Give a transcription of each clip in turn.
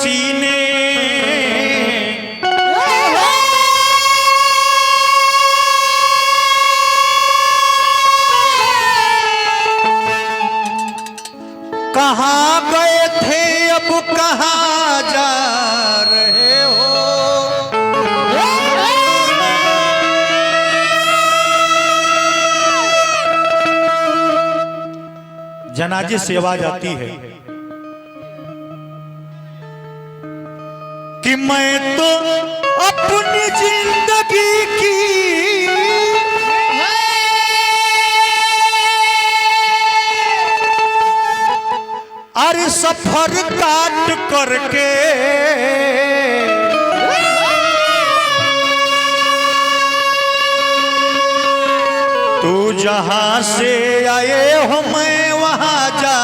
सीने कहाँ गए थे अब कहाँ जा रहे हो। जनाजे से आवाज आती है कि मैं तो अपनी जिंदगी की अरे सफर काट करके तू जहां से आए हो मैं वहां जा।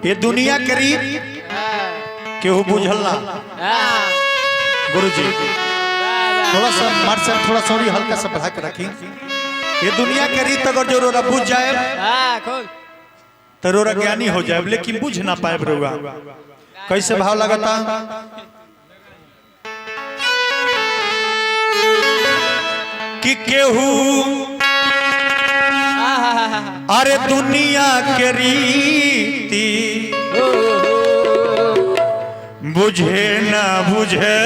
ये दुनिया करीब केहू बुझल ना। गुरुजी थोड़ा सा मार से थोड़ा सॉरी हल्का सा बढ़ा के रखी। ये दुनिया के रीत अगर जो रोरा बुझ जाए तो रोरा ज्ञानी हो जाए, लेकिन बुझ ना पाए रोगा। कैसे भाव लगता कि केहू अरे दुनिया के रीति बुझे ना बुझे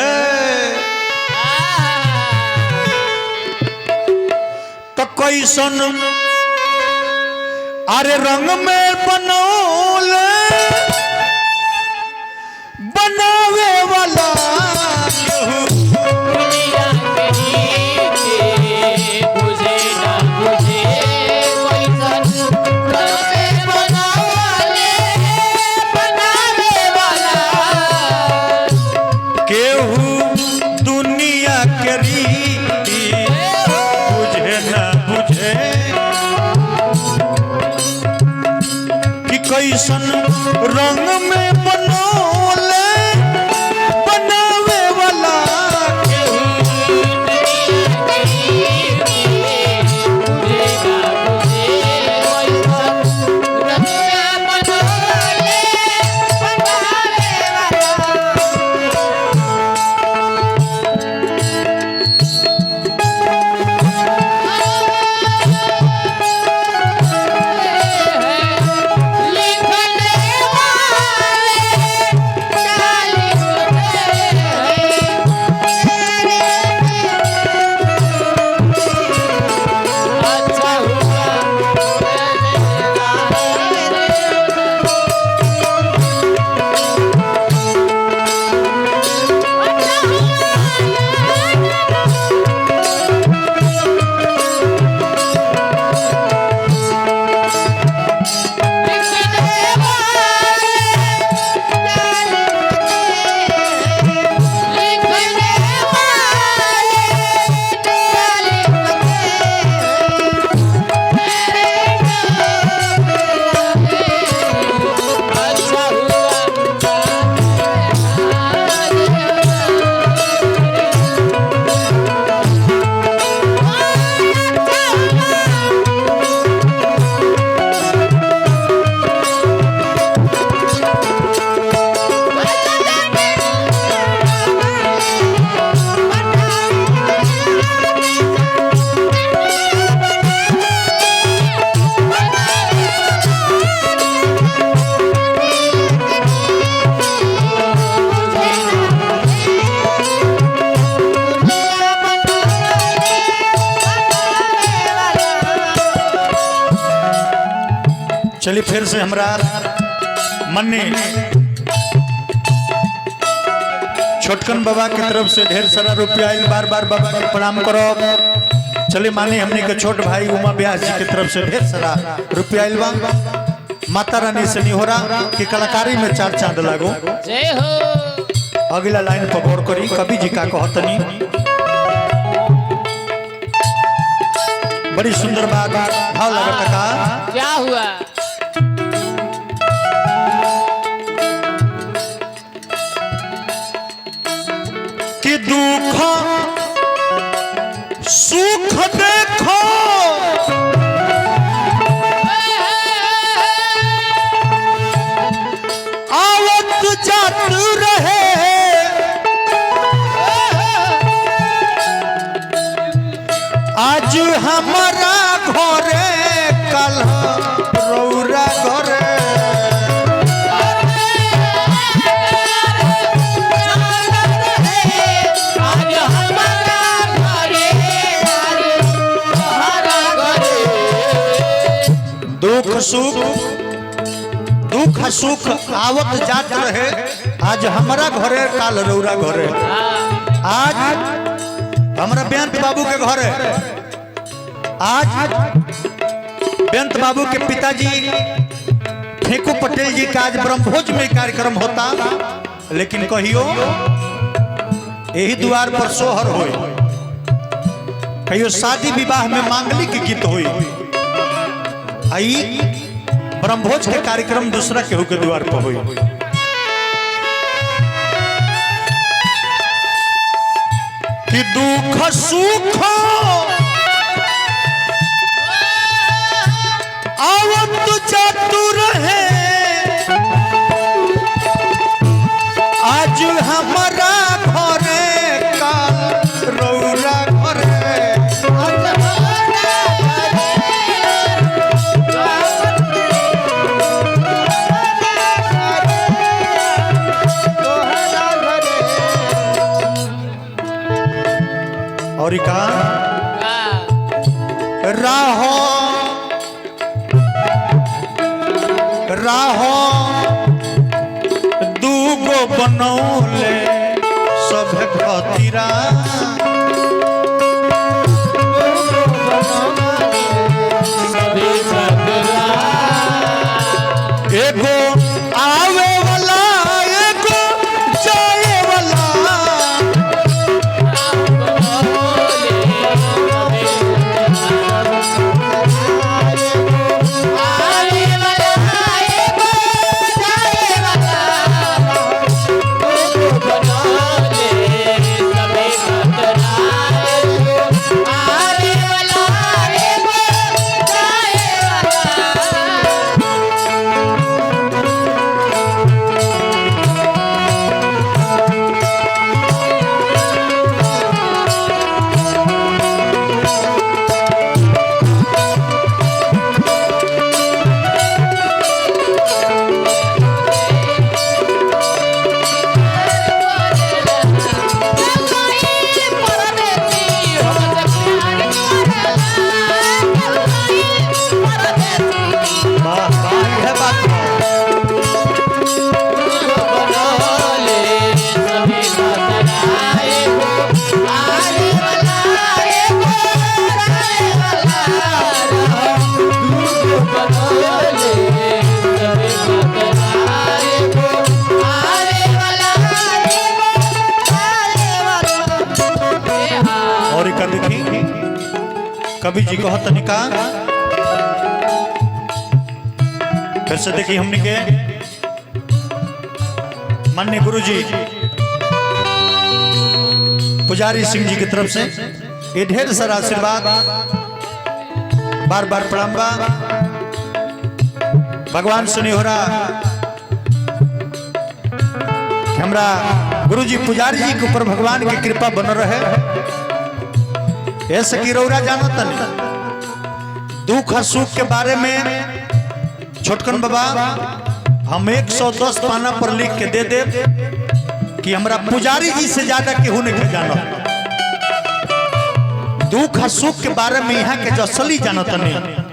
तो कैसन अरे रंग में बनौले बनावे वाला कैसन रंग में बनौले बनावे वाला चलिए फिर से हमरा मन ने छोटकन बाबा की तरफ से ढेर सारा रुपया आयल, बार बार बाबा के प्रणाम करो। चलिए माने हमने के छोट भाई उमा ब्यास जी की तरफ से ढेर सारा रुपया आयल बा। माता रानी से नहीं हो रहा कि कलाकारी में चार चांद लागो। जय हो। अगला लाइन पर गौर करी, कवि जी का कहतनी बड़ी सुंदर बात भाव लगता का क्या हुआ। कि दुख आज हमारा घरे कल रौरा घरे दुख सुख आवत जात रहे। आज हमारा घरे काल रौरा घरे। आज हमारा बेंत बाबू के घरे आज बेंत बाबू के पिताजी फेंकू पटेल जी का आज ब्रह्मभोज में कार्यक्रम होता, लेकिन कहियो यही द्वार पर सोहर होई, कहियो शादी विवाह में मांगलिक गीत होई, आई ब्रह्मभोज के कार्यक्रम दूसरा केहू के द्वार पर हुई। कि दुख सुख आवत चतुर है। आज हमारा घरे काल रौरा घरे और का राहो राहो दूगो बनौले सब खतीरा एगो आवे वाला एगो जाए वाला कवि जी कहत निका फिर से देखिए हमने के माननीय गुरु जी पुजारी सिंह जी की तरफ से ये ढेर सारा आशीर्वाद बार बार प्रणाम बा। भगवान सुनी हो रहा हमरा गुरु जी पुजारी जी के ऊपर भगवान की कृपा बन रहे। ऐसे की रौरा जानत नहीं दुख सुख के बारे में छोटकन बाबा हम 110 पाना पर लिख के दे दे कि हमरा पुजारी जी से ज्यादा केहू नहीं जानो। दुख सुख के बारे में यहाँ के जसली जानत नहीं।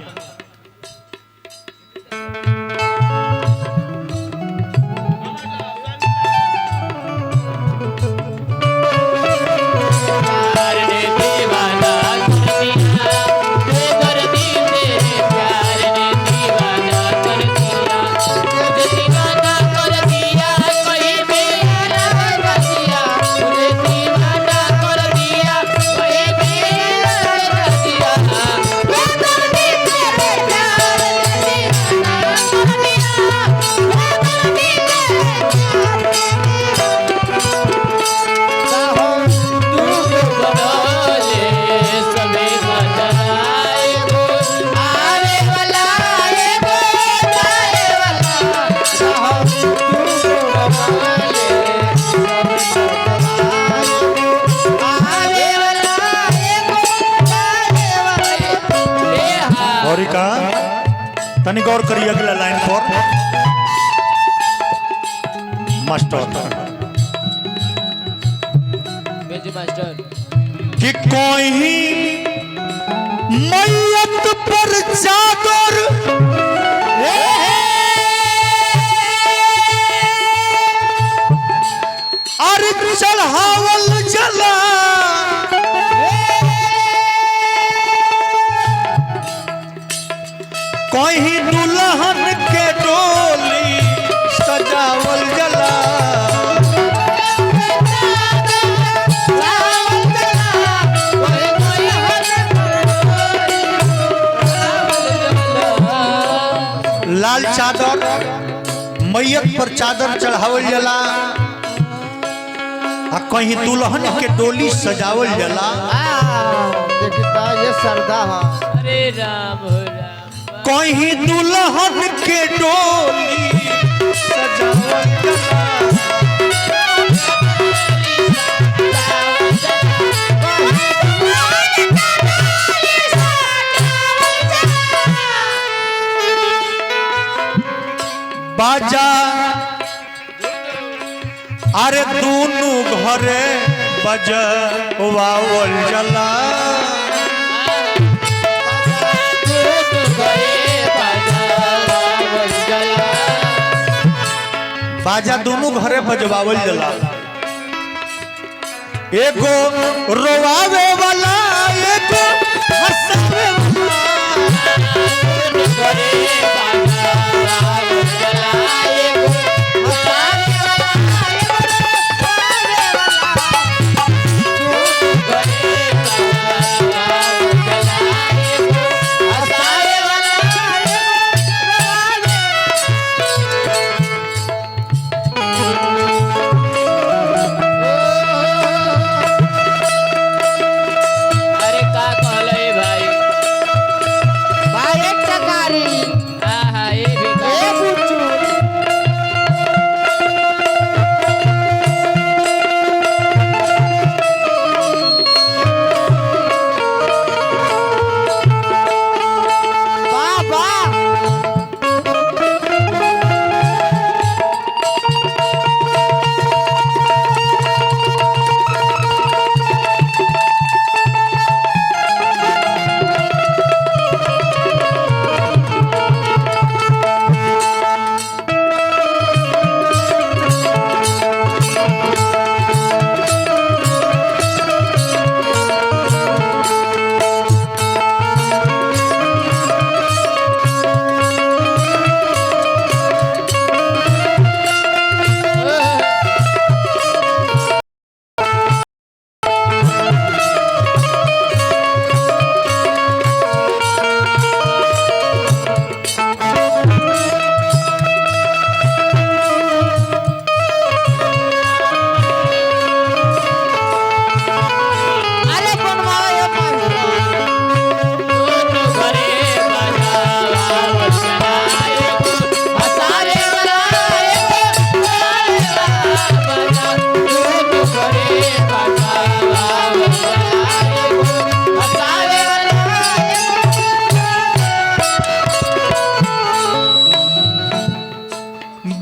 तनी गौर करिए अगला लाइन पर मास्टर मास्टर कि कोई मैयत पर चादर अरे चढ़ावल जला कोई दुल्हन के डोली सजावल जला लाल चादर मैयत पर चादर चढ़ावल जला आ कहीं दुल्हन के डोली सजावल जला। ये सरदा है। अरे राम हो राम कहीं दुल्हन के डोली सजावल जला। बाजा अरे दोनों घरे बजवावल जला। बाजा दोनों घरे बजवावल जला। एगो रोवावे वाला एगो हंसावे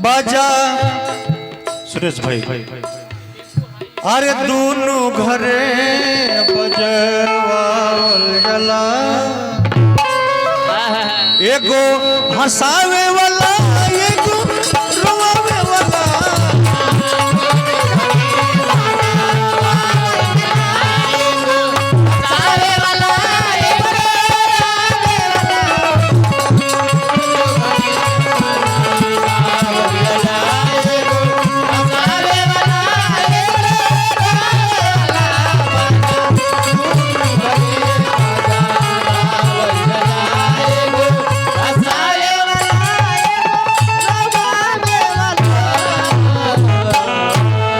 बाजा सुरेश भाई अरे दोनों घरे बजवावल जला। एगो हंसावे